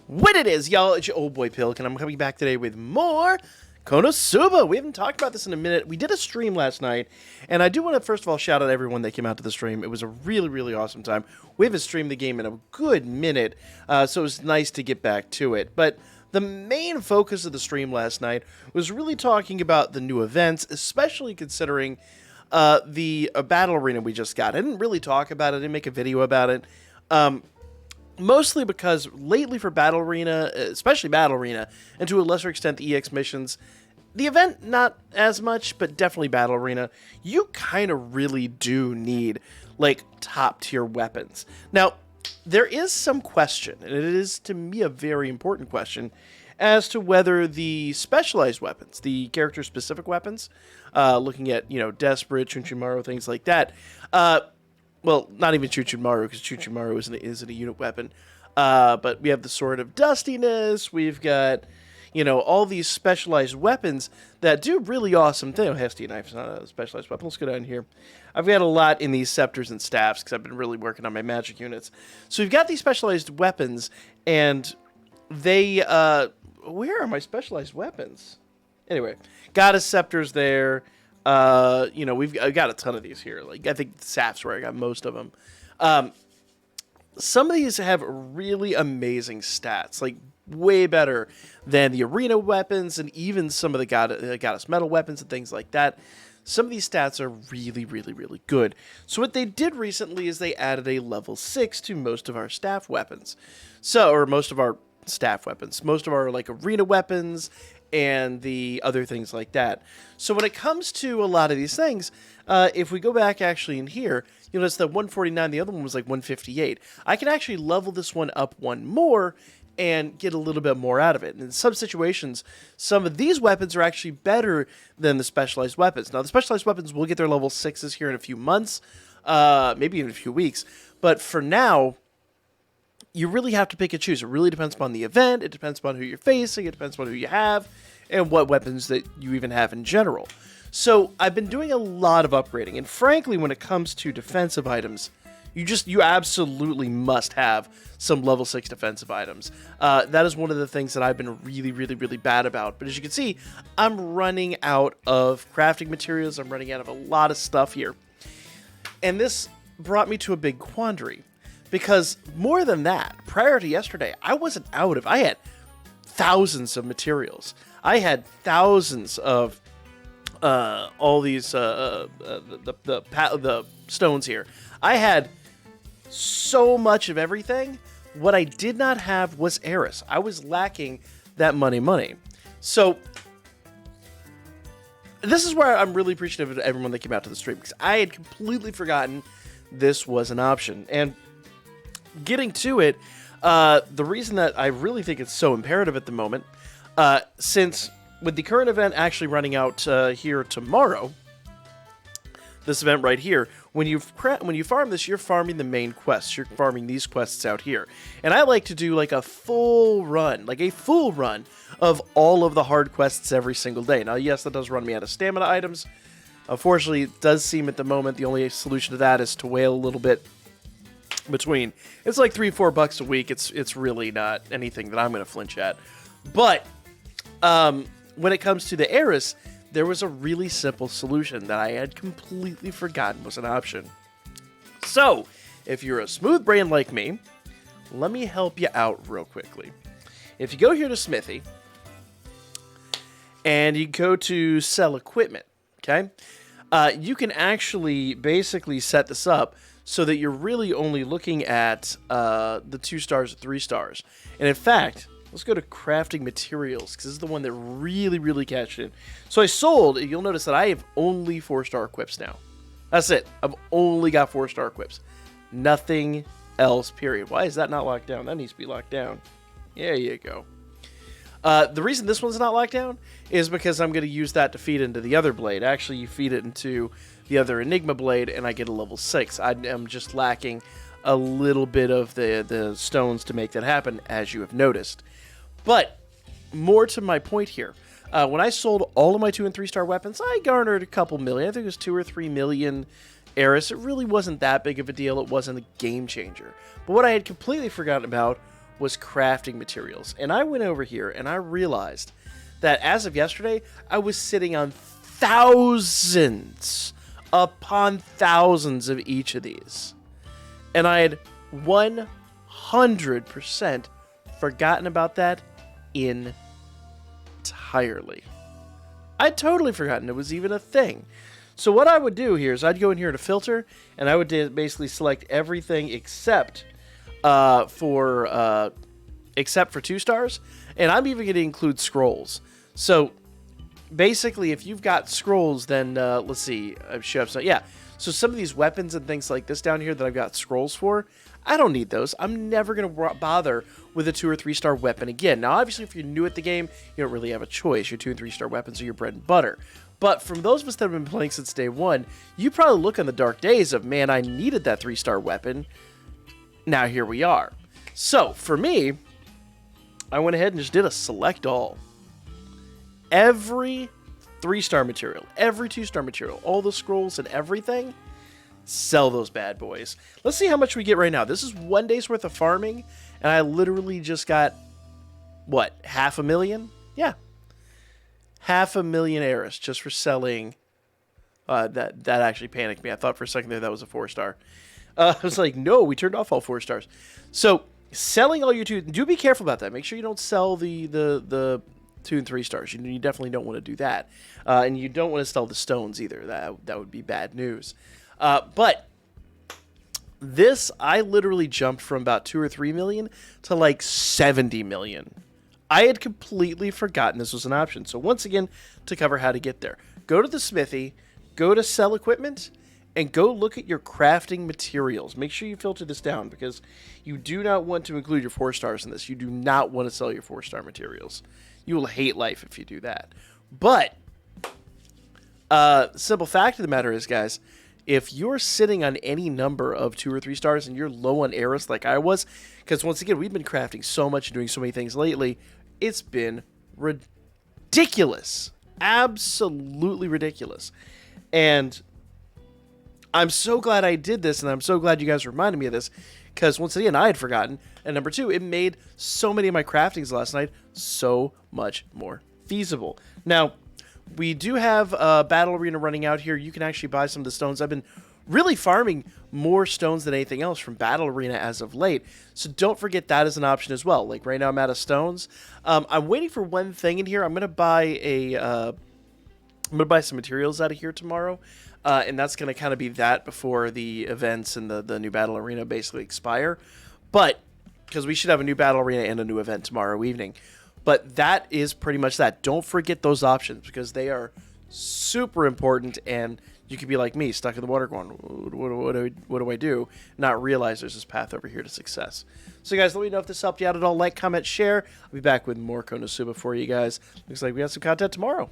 What it is, y'all, it's your old boy Pilk, and I'm coming back today with more Konosuba. We haven't talked about this in a minute. We did a stream last night, and I do want to first of all shout out everyone that came out to the stream. It was a really, really awesome time. We haven't streamed the game in a good minute, so it was nice to get back to it. But the main focus of the stream last night was really talking about the new events, especially considering the battle arena we just got. I didn't really talk about it. I didn't make a video about it. Mostly because lately for Battle Arena, especially Battle Arena, and to a lesser extent the EX missions, the event not as much, but definitely Battle Arena, you kind of really do need, like, top-tier weapons. Now, there is some question, and it is, to me, a very important question, as to whether the specialized weapons, the character-specific weapons, looking at, you know, Desperate, Chunchumaru, things like that, well, not even Chunchumaru, because Chunchumaru isn't a unit weapon. But we have the Sword of Dustiness. We've got, you know, all these specialized weapons that do really awesome things. Oh, Hefty Knife's not a specialized weapon. Let's go down here. I've got a lot in these scepters and staffs because I've been really working on my magic units. So we've got these specialized weapons, and they, where are my specialized weapons? Anyway, Goddess Scepter's there. You know, I've got a ton of these here. Like, I think Saf's where I got most of them. Some of these have really amazing stats, like way better than the arena weapons and even some of the Goddess Metal weapons and things like that. Some of these stats are really, really, really good. So what they did recently is they added a level 6 to most of our staff weapons. Or most of our staff weapons. Most of our, like, arena weapons and the other things like that. So when it comes to a lot of these things, if we go back actually in here, you'll notice that 149, the other one was like 158. I can actually level this one up one more and get a little bit more out of it. And in some situations, some of these weapons are actually better than the specialized weapons. Now, the specialized weapons will get their level 6s here in a few months, maybe even a few weeks. But for now, you really have to pick and choose. It really depends upon the event, it depends upon who you're facing, it depends upon who you have, and what weapons that you even have in general. So I've been doing a lot of upgrading, and frankly, when it comes to defensive items, you absolutely must have some level 6 defensive items. That is one of the things that I've been really, really, really bad about. But as you can see, I'm running out of crafting materials, I'm running out of a lot of stuff here. And this brought me to a big quandary. Because more than that, prior to yesterday, I had thousands of materials. I had thousands of all these the stones here. I had so much of everything. What I did not have was eris. I was lacking that money. So this is where I'm really appreciative of everyone that came out to the stream, because I had completely forgotten this was an option. And getting to it, the reason that I really think it's so imperative at the moment, since with the current event actually running out here tomorrow, this event right here, when you farm this, you're farming the main quests. You're farming these quests out here. And I like to do like a full run of all of the hard quests every single day. Now, yes, that does run me out of stamina items. Unfortunately, it does seem at the moment the only solution to that is to wail a little bit between. It's like $3-4 a week. It's really not anything that I'm going to flinch at. But when it comes to the eris, there was a really simple solution that I had completely forgotten was an option. So, if you're a smooth brain like me, let me help you out real quickly. If you go here to Smithy, and you go to sell equipment, okay? You can actually basically set this up so that you're really only looking at the 2 stars or 3 stars. And in fact, let's go to crafting materials, because this is the one that really, really catched it. So I sold, you'll notice that I have only 4-star equips now. That's it. I've only got 4-star equips. Nothing else, period. Why is that not locked down? That needs to be locked down. There you go. The reason this one's not locked down is because I'm going to use that to feed into the other blade. Actually, you feed it into the other Enigma blade, and I get a level 6. I am just lacking a little bit of the stones to make that happen, as you have noticed. But more to my point here, when I sold all of my 2- and 3-star weapons, I garnered a couple million. I think it was 2 or 3 million eris. It really wasn't that big of a deal. It wasn't a game changer. But what I had completely forgotten about was crafting materials. And I went over here and I realized that as of yesterday, I was sitting on thousands upon thousands of each of these. And I had 100% forgotten about that entirely. I'd totally forgotten it was even a thing. So what I would do here is I'd go in here to filter, and I would basically select everything except for 2 stars, and I'm even going to include scrolls. So basically, if you've got scrolls, then let's see, show up. So yeah, so some of these weapons and things like this down here that I've got scrolls for, I don't need those. I'm never going to bother with a 2 or 3 star weapon again. Now, obviously, if you're new at the game, you don't really have a choice. Your 2 and 3 star weapons are your bread and butter. But from those of us that have been playing since day one, you probably look on the dark days of, man, I needed that 3 star weapon. Now here we are. So for me, I went ahead and just did a select all. Every 3 star material, every 2 star material, all the scrolls and everything, sell those bad boys. Let's see how much we get right now. This is 1 day's worth of farming, and I literally just got, what, 500,000? Yeah. 500,000 eris just for selling. That actually panicked me. I thought for a second there that was a 4 star. I was like, no, we turned off all 4 stars. So selling all your 2, do be careful about that. Make sure you don't sell the 2 and 3 stars. You definitely don't want to do that. And you don't want to sell the stones either. That would be bad news. But this, I literally jumped from about 2 or 3 million to like 70 million. I had completely forgotten this was an option. So once again, to cover how to get there, go to the smithy, go to sell equipment, and go look at your crafting materials. Make sure you filter this down because you do not want to include your 4 stars in this. You do not want to sell your 4 star materials. You will hate life if you do that. But simple fact of the matter is, guys, if you're sitting on any number of 2 or 3 stars and you're low on eris like I was, because once again, we've been crafting so much and doing so many things lately, it's been ridiculous. Absolutely ridiculous. And I'm so glad I did this, and I'm so glad you guys reminded me of this, because once again, I had forgotten. And number 2, it made so many of my craftings last night so much more feasible. Now, we do have Battle Arena running out here. You can actually buy some of the stones. I've been really farming more stones than anything else from Battle Arena as of late. So don't forget that as an option as well. Like right now I'm out of stones. I'm waiting for one thing in here. I'm gonna buy some materials out of here tomorrow. And that's gonna kind of be that before the events and the new Battle Arena basically expire. But because we should have a new Battle Arena and a new event tomorrow evening. But that is pretty much that. Don't forget those options because they are super important, and you could be like me, stuck in the water going, what do I do? Not realize there's this path over here to success. So guys, let me know if this helped you out at all. Like, comment, share. I'll be back with more Konosuba for you guys. Looks like we got some content tomorrow.